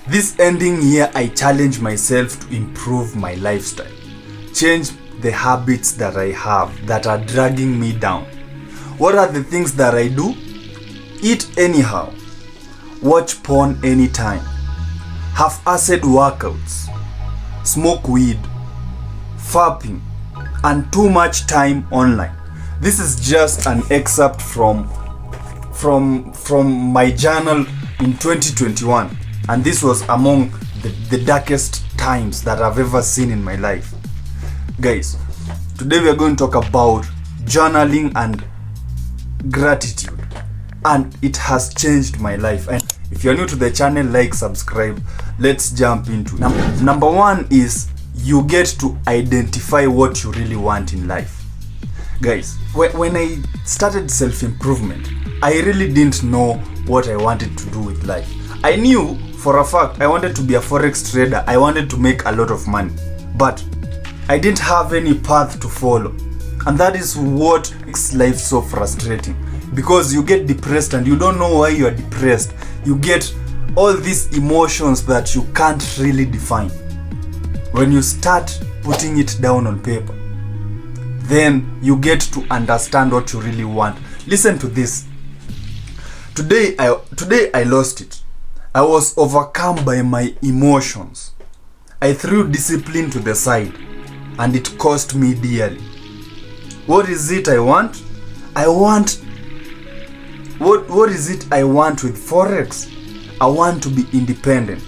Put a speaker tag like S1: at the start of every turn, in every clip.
S1: This ending year, I challenge myself to improve my lifestyle, change the habits that I have that are dragging me down. What are the things that I do? Eat anyhow, watch porn anytime, half-assed workouts, smoke weed, fapping, and too much time online. This is just an excerpt from my journal in 2021, and this was among the darkest times that I've ever seen in my life. Guys, today we are going to talk about journaling and gratitude, and it has changed my life. And if you're new to the channel, like, subscribe. Let's jump into it. Number one is you get to identify what you really want in life. Guys, when I started self-improvement, I really didn't know what I wanted to do with life. I knew for a fact I wanted to be a forex trader. I wanted to make a lot of money, but I didn't have any path to follow. And that is what makes life so frustrating, because you get depressed and you don't know why you are depressed. You get all these emotions that you can't really define. When you start putting it down on paper, then you get to understand what you really want. Listen to this. Today I lost it. I was overcome by my emotions. I threw discipline to the side, and it cost me dearly. What is it I want? What is it I want with Forex? I want to be independent.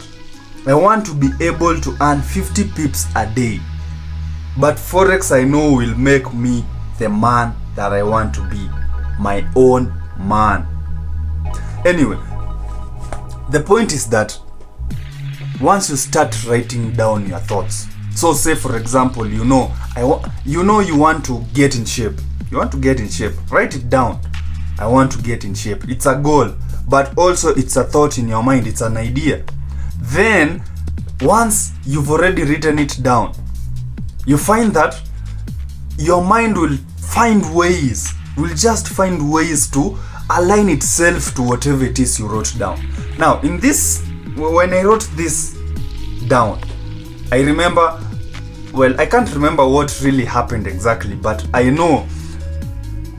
S1: I want to be able to earn 50 pips a day. But Forex, I know, will make me the man that I want to be. My own man. Anyway, the point is that once you start writing down your thoughts, so say for example, you want to get in shape. You want to get in shape. Write it down. I want to get in shape. It's a goal, but also it's a thought in your mind. It's an idea. Then once you've already written it down, you find that your mind will just find ways to align itself to whatever it is you wrote down. Now, when I wrote this down, I remember, I can't remember what really happened exactly, but I know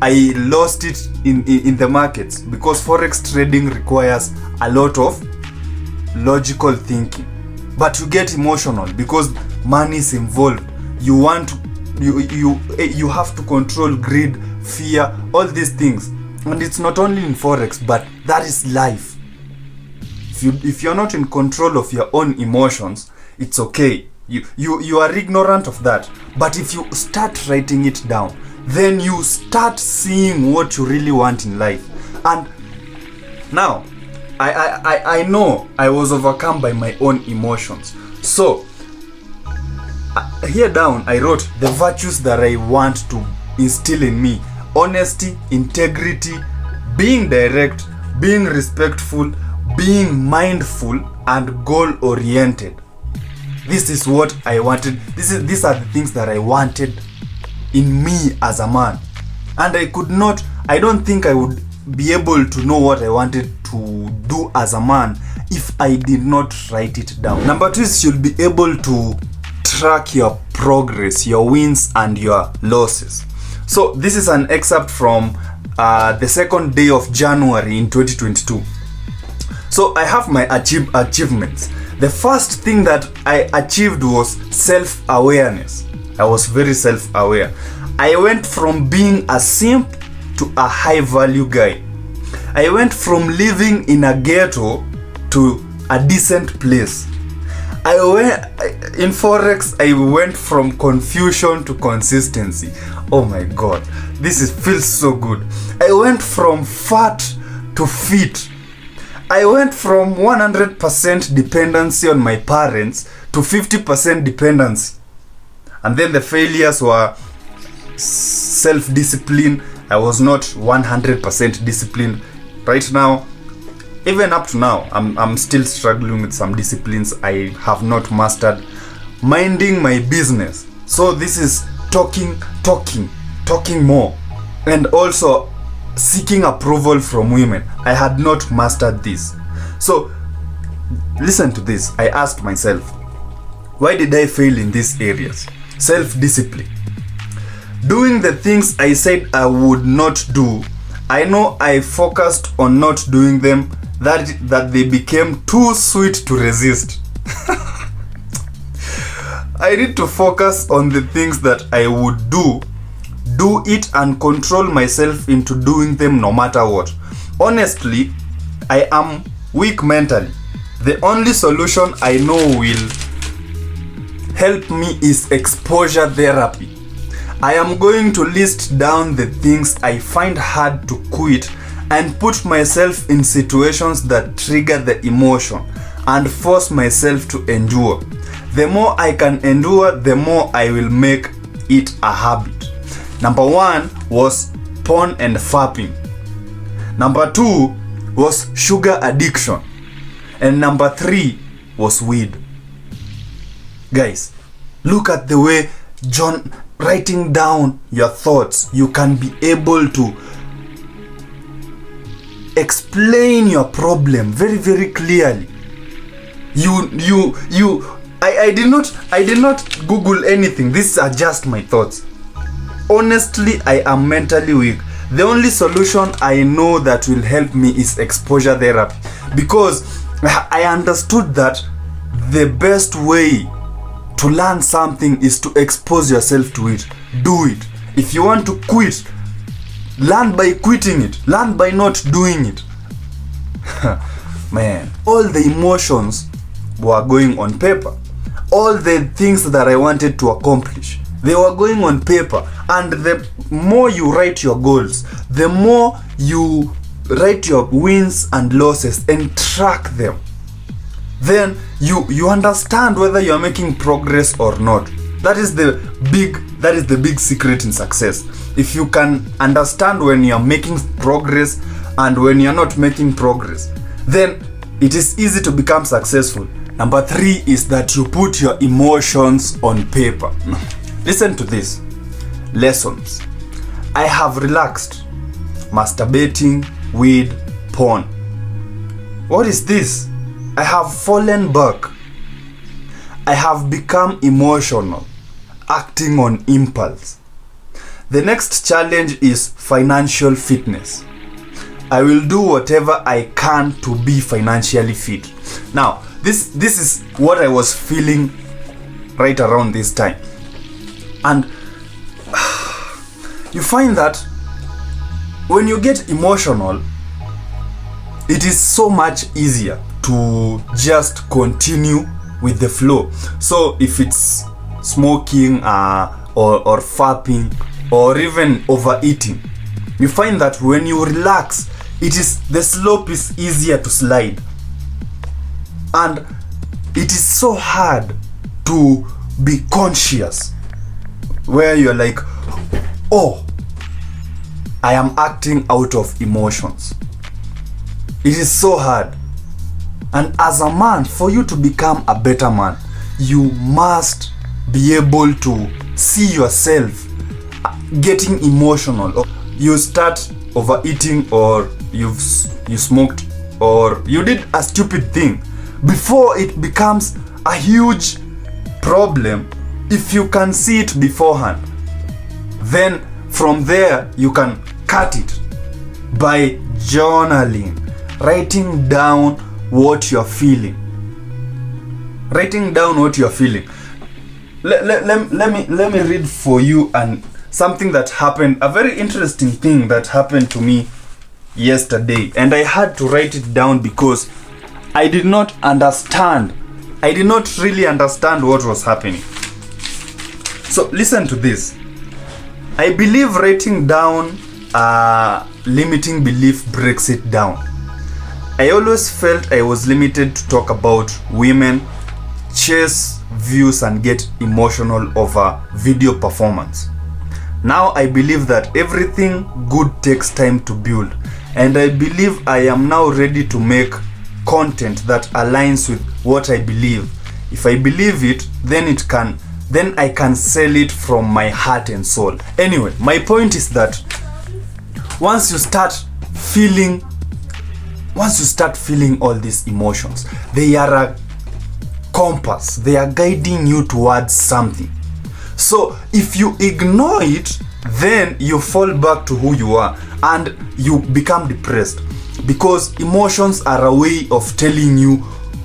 S1: I lost it in the markets, because Forex trading requires a lot of logical thinking, but you get emotional because money is involved. You have to control greed, fear, all these things. And it's not only in Forex, but that is life. If you're not in control of your own emotions, it's okay. You are ignorant of that. But if you start writing it down, then you start seeing what you really want in life. And now, I know I was overcome by my own emotions. So, here down, I wrote the virtues that I want to instill in me: honesty, integrity, being direct, being respectful, being mindful, and goal-oriented. This is what I wanted. These are the things that I wanted in me as a man. And I don't think I would be able to know what I wanted to do as a man if I did not write it down. Number two is you'll be able to track your progress, your wins and your losses. So this is an excerpt from the second day of January in 2022. So I have my achievements. The first thing that I achieved was self-awareness. I was very self-aware. I went from being a simp to a high-value guy. I went from living in a ghetto to a decent place. In Forex, I went from confusion to consistency. Oh my God, feels so good. I went from fat to fit. I went from 100% dependency on my parents to 50% dependency. And then the failures were self-discipline. I was not 100% disciplined. Right now, even up to now, I'm still struggling with some disciplines I have not mastered. Minding my business. So this is talking more. And also seeking approval from women. I had not mastered this. So listen to this. I asked myself, why did I fail in these areas? Self-discipline. Doing the things I said I would not do, I know I focused on not doing them, that they became too sweet to resist. I need to focus on the things that I would do it and control myself into doing them no matter what. Honestly, I am weak mentally. The only solution I know will help me is exposure therapy. I am going to list down the things I find hard to quit and put myself in situations that trigger the emotion and force myself to endure. The more I can endure, the more I will make it a habit. Number 1 was porn and fapping. Number 2 was sugar addiction. And number 3 was weed. Guys, look at the way John writing down your thoughts, you can be able to explain your problem very, very clearly. I did not Google anything. These are just my thoughts. Honestly, I am mentally weak. The only solution I know that will help me is exposure therapy, because I understood that the best way to learn something is to expose yourself to it. Do it. If you want to quit, learn by quitting it. Learn by not doing it. Man, all the emotions were going on paper. All the things that I wanted to accomplish, they were going on paper. And the more you write your goals, the more you write your wins and losses and track them, then you understand whether you are making progress or not. That is the big secret in success. If you can understand when you are making progress and when you are not making progress, then it is easy to become successful. Number 3 is that you put your emotions on paper. Listen to this. Lessons. I have relaxed. Masturbating, weed, porn. What is this? I have fallen back. I have become emotional, acting on impulse. The next challenge is financial fitness. I will do whatever I can to be financially fit. Now, this is what I was feeling right around this time. And you find that when you get emotional, it is so much easier to just continue with the flow. So if it's smoking or fapping or even overeating, you find that when you relax, the slope is easier to slide. And it is so hard to be conscious, where you're like, oh, I am acting out of emotions. It is so hard. And as a man, for you to become a better man, you must be able to see yourself getting emotional. You start overeating, or you smoked, or you did a stupid thing. Before it becomes a huge problem, if you can see it beforehand, then from there you can cut it by journaling, writing down what you're feeling. Writing down what you're feeling. Let me read for you and something that happened, a very interesting thing that happened to me yesterday, and I had to write it down because I did not understand. I did not really understand what was happening. So listen to this. I believe writing down limiting belief breaks it down. I always felt I was limited to talk about women, chase views, and get emotional over video performance. Now I believe that everything good takes time to build, and I believe I am now ready to make content that aligns with what I believe. If I believe it, then I can sell it from my heart and soul. Anyway, my point is that once you start feeling once you start feeling all these emotions, they are a compass. They are guiding you towards something. So if you ignore it, then you fall back to who you are and you become depressed, because emotions are a way of telling you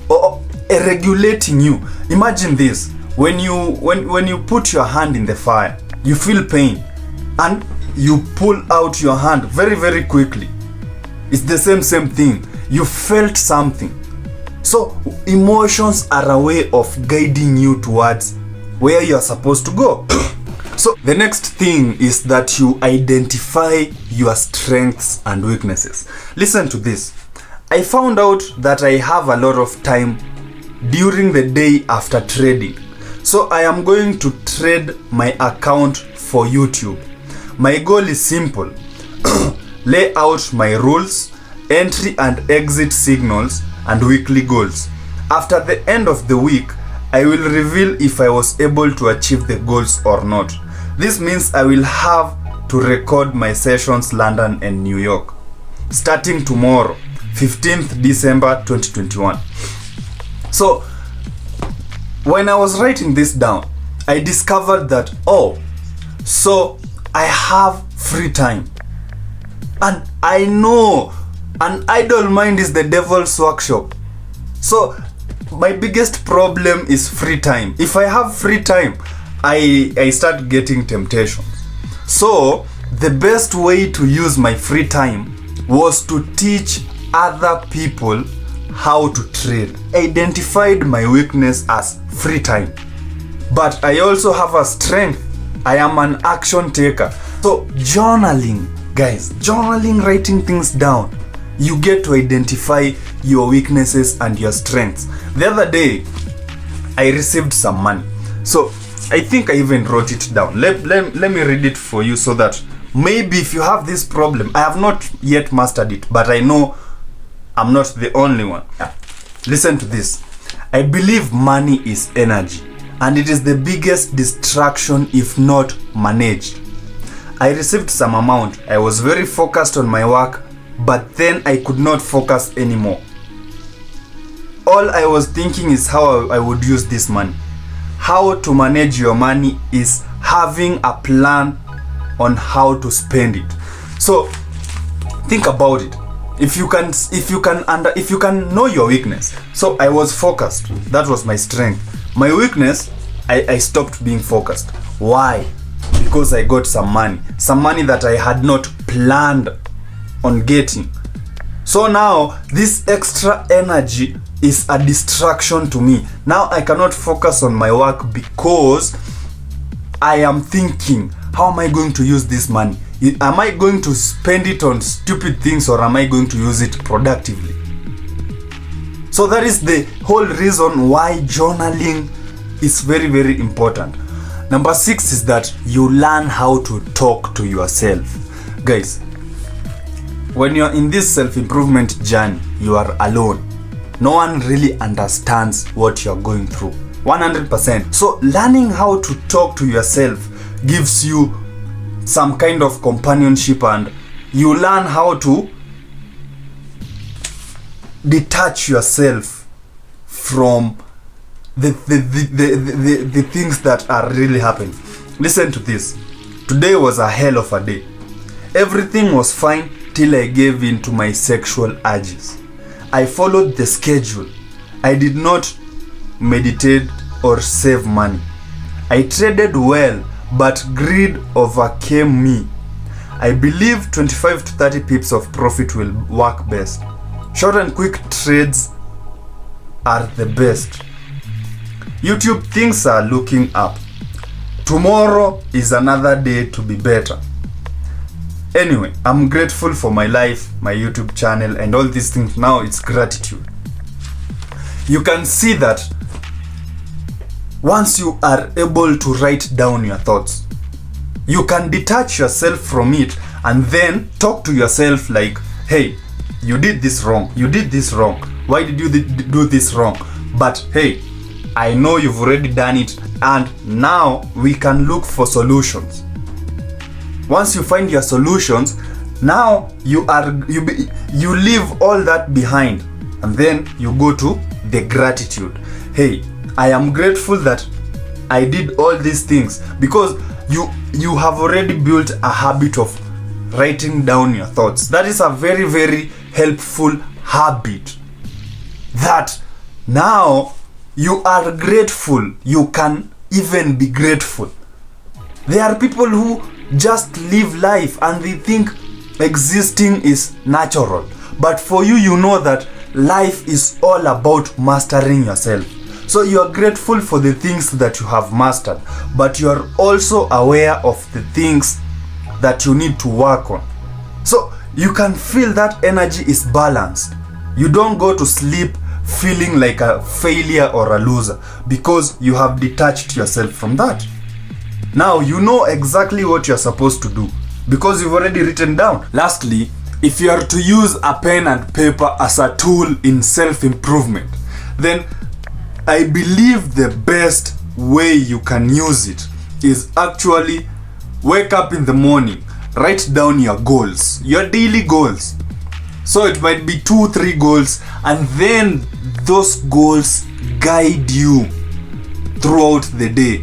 S1: or regulating you. Imagine this: when you put your hand in the fire, you feel pain and you pull out your hand very, very quickly. It's the same thing. You felt something. So emotions are a way of guiding you towards where you're supposed to go. So the next thing is that you identify your strengths and weaknesses. Listen to this. I found out that I have a lot of time during the day after trading. So I am going to trade my account for YouTube. My goal is simple. Lay out my rules, entry and exit signals, and weekly goals. After the end of the week, I will reveal if I was able to achieve the goals or not. This means I will have to record my sessions London and New York starting tomorrow, 15th December 2021. So when I was writing this down, I discovered that, so I have free time. And I know an idle mind is the devil's workshop. So my biggest problem is free time. If I have free time, I start getting temptations. So the best way to use my free time was to teach other people how to trade. I identified my weakness as free time, but I also have a strength. I am an action taker. So journaling, guys, writing things down, you get to identify your weaknesses and your strengths. The other day, I received some money. So I think I even wrote it down. Let me read it for you so that maybe if you have this problem, I have not yet mastered it, but I know I'm not the only one. Listen to this. I believe money is energy, and it is the biggest distraction if not managed. I received some amount. I was very focused on my work, but then I could not focus anymore. All I was thinking is how I would use this money. How to manage your money is having a plan on how to spend it. So think about it. If you can know your weakness. So I was focused. That was my strength. My weakness, I stopped being focused. Why? Because I got some money that I had not planned on getting. So now this extra energy is a distraction to me. Now I cannot focus on my work because I am thinking, how am I going to use this money? Am I going to spend it on stupid things, or am I going to use it productively? So that is the whole reason why journaling is very, very important. Number 6 is that you learn how to talk to yourself. Guys, when you're in this self-improvement journey, you are alone. No one really understands what you're going through. 100%. So learning how to talk to yourself gives you some kind of companionship, and you learn how to detach yourself from the things that are really happening. Listen to this. Today was a hell of a day. Everything was fine till I gave in to my sexual urges. I followed the schedule. I did not meditate or save money. I traded well, but greed overcame me. I believe 25 to 30 pips of profit will work best. Short and quick trades are the best. YouTube, things are looking up. Tomorrow is another day to be better. Anyway, I'm grateful for my life, my YouTube channel, and all these things. Now it's gratitude. You can see that once you are able to write down your thoughts, you can detach yourself from it and then talk to yourself like, hey, you did this wrong. You did this wrong. Why did you do this wrong? But hey, I know you've already done it, and now we can look for solutions. Once you find your solutions, Now you leave all that behind, and then you go to the gratitude. Hey, I am grateful that I did all these things, because you have already built a habit of writing down your thoughts. That is a very, very helpful habit, that now you are grateful. You can even be grateful. There are people who just live life and they think existing is natural, but for you, you know that life is all about mastering yourself. So you are grateful for the things that you have mastered, but you are also aware of the things that you need to work on. So you can feel that energy is balanced. You don't go to sleep feeling like a failure or a loser, because you have detached yourself from that. Now you know exactly what you're supposed to do, because you've already written down. Lastly, if you are to use a pen and paper as a tool in self-improvement, then I believe the best way you can use it is actually wake up in the morning, write down your goals, your daily goals. So it might be 2-3 goals, and then those goals guide you throughout the day.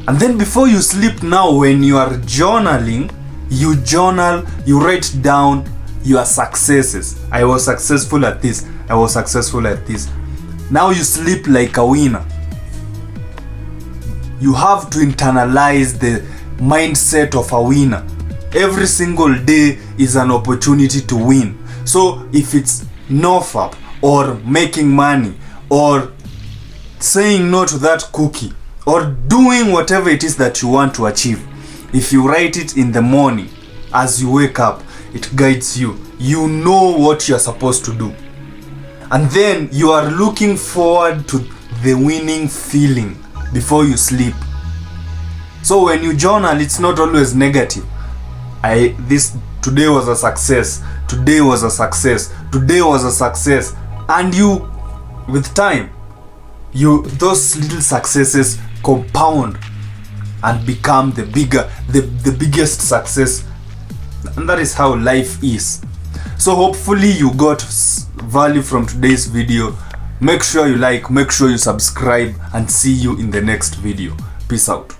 S1: And then before you sleep, now when you are journaling, you journal, you write down your successes. I was successful at this, I was successful at this. Now you sleep like a winner. You have to internalize the mindset of a winner. Every single day is an opportunity to win. So if it's NoFap, or making money, or saying no to that cookie, or doing whatever it is that you want to achieve, if you write it in the morning as you wake up, it guides you. You know what you're supposed to do. And then you are looking forward to the winning feeling before you sleep. So when you journal, it's not always negative. Today was a success. Today was a success. Today was a success. And you, with time, those little successes compound and become the biggest success. And that is how life is. So hopefully you got value from today's video. Make sure you like, make sure you subscribe, and see you in the next video. Peace out.